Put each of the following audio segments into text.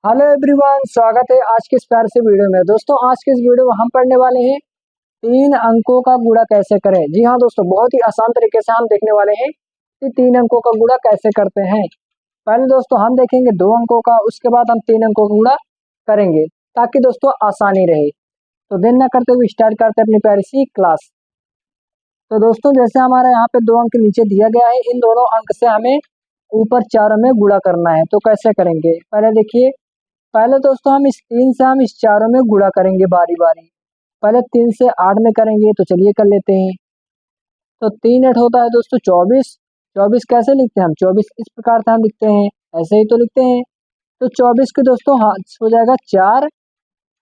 Hello everyone, स्वागत है आज के इस प्यारे से वीडियो में। दोस्तों, आज के इस वीडियो में हम पढ़ने वाले हैं 3 अंकों का गुणा कैसे करें। जी हाँ दोस्तों, बहुत ही आसान तरीके से हम देखने वाले हैं कि 3 अंकों का गुणा कैसे करते हैं। पहले दोस्तों हम देखेंगे 2 अंकों का, उसके बाद हम 3 अंकों का गुणा करेंगे ताकि दोस्तों आसानी रहे। तो देर न करते हुए स्टार्ट करते हैं अपनी प्यारी सी क्लास। तो दोस्तों, जैसे हमारे यहाँ पे 2 अंक नीचे दिया गया है, इन दोनों अंक से हमें ऊपर चारों में गुणा करना है। तो कैसे करेंगे, पहले देखिए। पहले दोस्तों हम इस 3 से हम इस चारों में गुणा करेंगे बारी बारी। पहले 3 से 8 में करेंगे, तो चलिए कर लेते हैं। तो 3 8 होता है दोस्तों 24। 24 कैसे लिखते हैं हम? 24 इस प्रकार से हम लिखते हैं, ऐसे ही तो लिखते हैं। तो 24 के दोस्तों हाथ हो जाएगा 4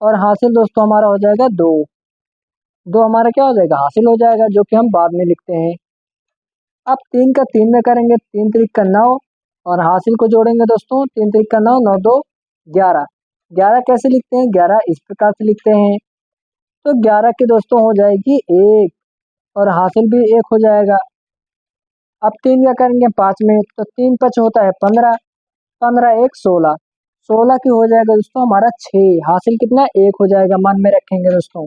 और हासिल दोस्तों हमारा हो जाएगा 2। 2 हमारा क्या हो जाएगा? हासिल हो जाएगा, जो कि हम बाद में लिखते हैं। अब 3 का 3 में करेंगे, 3 3 का 9 और हासिल को जोड़ेंगे दोस्तों। 3 3 का 9, 9 2 11। 11 कैसे लिखते हैं? 11 इस प्रकार से लिखते हैं। तो 11 की दोस्तों हो जाएगी 1 और हासिल भी 1 हो जाएगा। अब 3 का करेंगे 5 में, तो 3 5 होता है 15। 15 1 16। 16 की हो जाएगा दोस्तों हमारा 6। हासिल कितना? 1 हो जाएगा, मन में रखेंगे दोस्तों।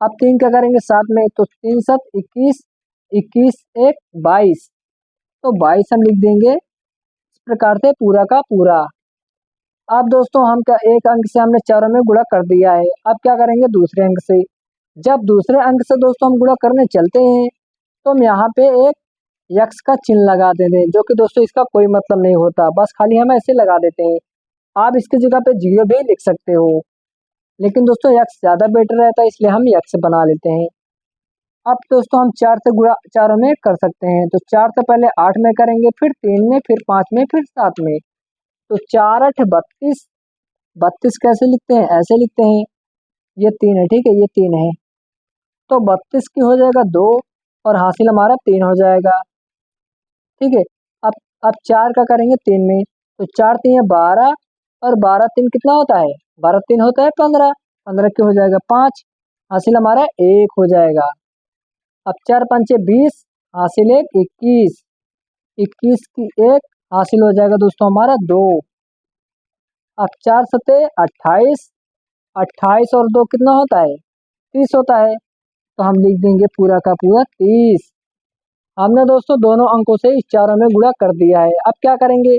अब 3 का करेंगे 7 में, तो 3 7 21। 21 1 22। तो 22 हम लिख देंगे इस प्रकार से पूरा का पूरा। अब दोस्तों हम क्या, एक अंक से हमने चारों में गुणा कर दिया है। अब क्या करेंगे दूसरे अंक से। जब दूसरे अंक से दोस्तों हम गुणा करने चलते हैं, तो हम यहाँ पे एक यक्स का चिन्ह लगा देते हैं, जो कि दोस्तों इसका कोई मतलब नहीं होता, बस खाली हम ऐसे लगा देते हैं। आप इसकी जगह पे 0 भी लिख सकते हो, लेकिन दोस्तों यक्स ज़्यादा बेटर रहता है, इसलिए हम यक्स बना लेते हैं। अब दोस्तों हम 4 से गुणा चारों में कर सकते हैं। तो 4 से पहले 8 में करेंगे, फिर 3 में, फिर 5 में, फिर 7 में। तो 4 8 32। 32 कैसे लिखते हैं? ऐसे लिखते हैं। ये 3 है, ठीक है, ये 3 है। तो 32 की हो जाएगा 2 और हासिल हमारा 3 हो जाएगा, ठीक है। अब 4 का करेंगे 3 में, तो 4 3 है 12 और 12 3 कितना होता है? 12 3 होता है 15। 15 की हो जाएगा 5, हासिल हमारा 1 हो जाएगा। अब 4 5 20, हासिल 1 21। 21 की 1 हासिल हो जाएगा दोस्तों हमारा 2। अब 4 सते 28। 28 और 2 कितना होता है? 30 होता है। तो हम लिख देंगे पूरा का पूरा 30। हमने दोस्तों दोनों अंकों से इस चारों में गुणा कर दिया है। अब क्या करेंगे?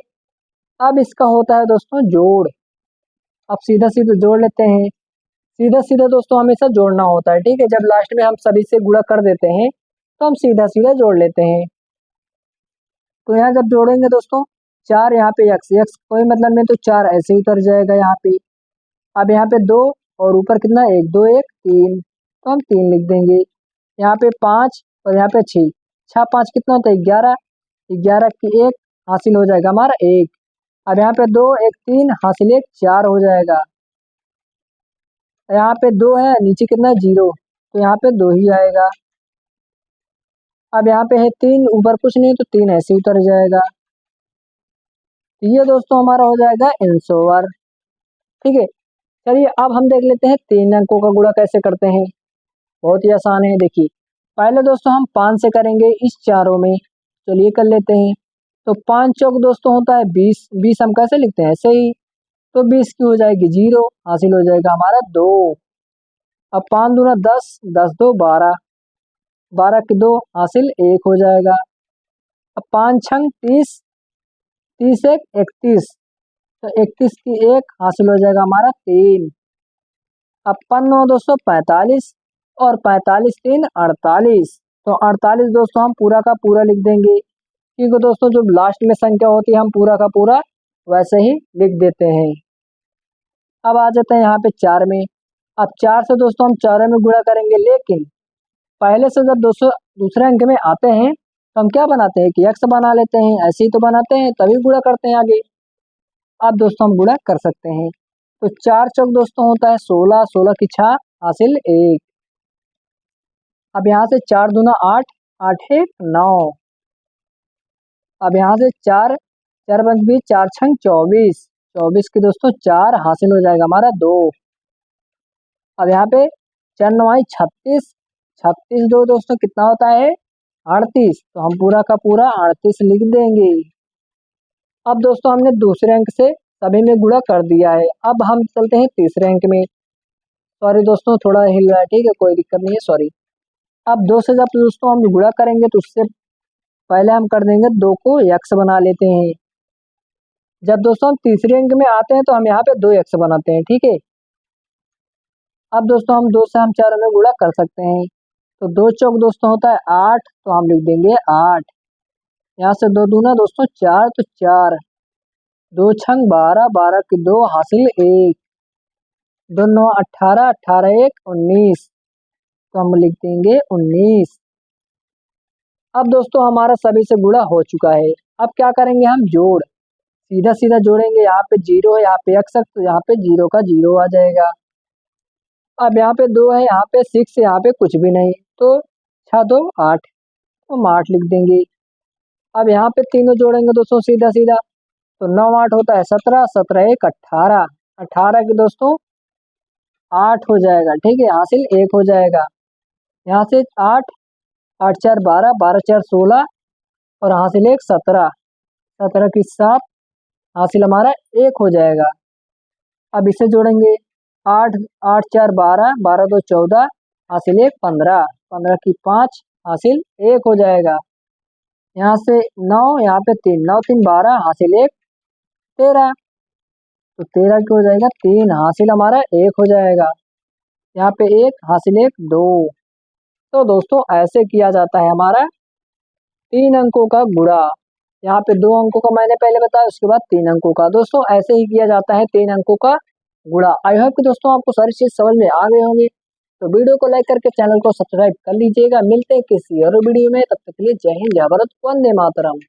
अब इसका होता है दोस्तों जोड़। अब सीधा सीधा जोड़ लेते हैं। सीधा सीधा दोस्तों हमेशा जोड़ना होता है, ठीक है। जब लास्ट में हम सभी से गुणा कर देते हैं, तो हम सीधा सीधा जोड़ लेते हैं। तो यहाँ जब जोड़ेंगे दोस्तों, 4 यहाँ पे यक्स यक्स कोई मतलब नहीं, तो 4 ऐसे ही उतर जाएगा यहाँ पे। अब यहाँ पे 2 और ऊपर कितना? 1 2 1 3, तो हम 3 लिख देंगे। यहाँ पे 5 और यहाँ पे 6। 6 5 कितना होता है? 11। 11 की 1 हासिल हो जाएगा हमारा 1। अब यहाँ पे 2 1 3 हासिल 1 4 हो जाएगा। यहाँ पे 2 है, नीचे कितना है? 0, तो यहाँ पे 2 ही आएगा। अब यहाँ पे है 3, ऊपर कुछ नहीं, तो 3 ऐसे ही उतर जाएगा। तो ये दोस्तों हमारा हो जाएगा आंसर, ठीक है। चलिए अब हम देख लेते हैं 3 अंकों का गुणा कैसे करते हैं। बहुत ही आसान है, देखिए। पहले दोस्तों हम 5 से करेंगे इस चारों में, चलिए कर लेते हैं। तो 5 चौक दोस्तों होता है 20। 20 हम कैसे लिखते हैं? ऐसे ही। तो 20 की हो जाएगी 0, हासिल हो जाएगा हमारा 2। अब 5 दूना 10, 10 2 12। 12 की 2 हासिल 1 हो जाएगा। अब 5 छंग 30। 30 1 31। तो 31 की 1 हासिल हो जाएगा हमारा 3। अब 5 दोस्तों 45 और 45 3 48। तो 48 दोस्तों हम पूरा का पूरा लिख देंगे, क्योंकि दोस्तों जो लास्ट में संख्या होती है हम पूरा का पूरा वैसे ही लिख देते हैं। अब आ जाते हैं यहाँ पे 4 में। अब 4 से दोस्तों हम चारों में गुणा करेंगे, लेकिन पहले से जब दोस्तों दूसरे अंक में आते हैं, तो हम क्या बनाते हैं कि यक्स बना लेते हैं। ऐसे ही तो बनाते हैं, तभी गुणा करते हैं आगे। अब दोस्तों हम गुणा कर सकते हैं। तो 4 चौक दोस्तों होता है 16। 16 की 6 हासिल 1। अब यहाँ से 4 दूना 8, 8 1 9। अब यहाँ से 4 4 5 20, 4 छंग 24। 24 की दोस्तों 4 हासिल हो जाएगा हमारा 2। अब यहाँ पे 4 9 36। 36 दो दोस्तों कितना होता है? 38। तो हम पूरा का पूरा 38 लिख देंगे। अब दोस्तों हमने दूसरे अंक से सभी में गुणा कर दिया है। अब हम चलते हैं तीसरे अंक में। सॉरी दोस्तों, थोड़ा हिल रहा है, ठीक है, कोई दिक्कत नहीं है, सॉरी। अब 2 से जब दोस्तों हम गुणा करेंगे तो उससे पहले हम कर देंगे 2 को x बना लेते हैं। जब दोस्तों हम तीसरे अंक में आते हैं तो हम यहाँ पे 2x बनाते हैं, ठीक है। अब दोस्तों हम 2 से हम चारों में गुणा कर सकते हैं। तो 2 चौक दोस्तों होता है 8, तो हम लिख देंगे 8। यहाँ से 2 दूना दोस्तों 4, तो 4। 2 छंग 12, 12 की 2 हासिल 1। 2 9 18, 18 1 19, तो हम लिख देंगे 19। अब दोस्तों हमारा सभी से गुणा हो चुका है। अब क्या करेंगे, हम जोड़ सीधा सीधा जोड़ेंगे। यहाँ पे 0 है, यहाँ पे x है, तो यहाँ पे 0 का 0 आ जाएगा। अब यहाँ पे 2 है, यहाँ पे 6 है, यहाँ पे कुछ भी नहीं, तो 6 2 8, तो हम 8 लिख देंगे। अब यहाँ पे तीनों जोड़ेंगे दोस्तों सीधा सीधा, तो 9 8 होता है 17, 17 1 18, 18 के दोस्तों 8 हो जाएगा, ठीक है, हासिल 1 हो जाएगा। यहाँ से 8 8 4 12, 12 4 16, और हासिल 1 17, 17 की 7, हासिल हमारा 1 हो जाएगा। अब इसे जोड़ेंगे 8 8 4 12, 12 2 14, हासिल 1 15, 15 की 5, हासिल 1 हो जाएगा। यहाँ से 9, यहाँ पे 3, 9 3 12, हासिल 1 13, तो 13 की हो जाएगा 3, हासिल हमारा 1 हो जाएगा। यहाँ पे 1, हासिल 1 2। तो दोस्तों ऐसे किया जाता है हमारा 3 अंकों का गुणा। यहाँ पे 2 अंकों का मैंने पहले बताया, उसके बाद 3 अंकों का। दोस्तों ऐसे ही किया जाता है 3 अंकों का गुणा। आई होप कि दोस्तों आपको सारी चीज समझ में आ गए होंगे। तो वीडियो को लाइक करके चैनल को सब्सक्राइब कर लीजिएगा। मिलते हैं किसी और वीडियो में, तब तक के लिए जय हिंद, जय भारत, वंदे मातरम।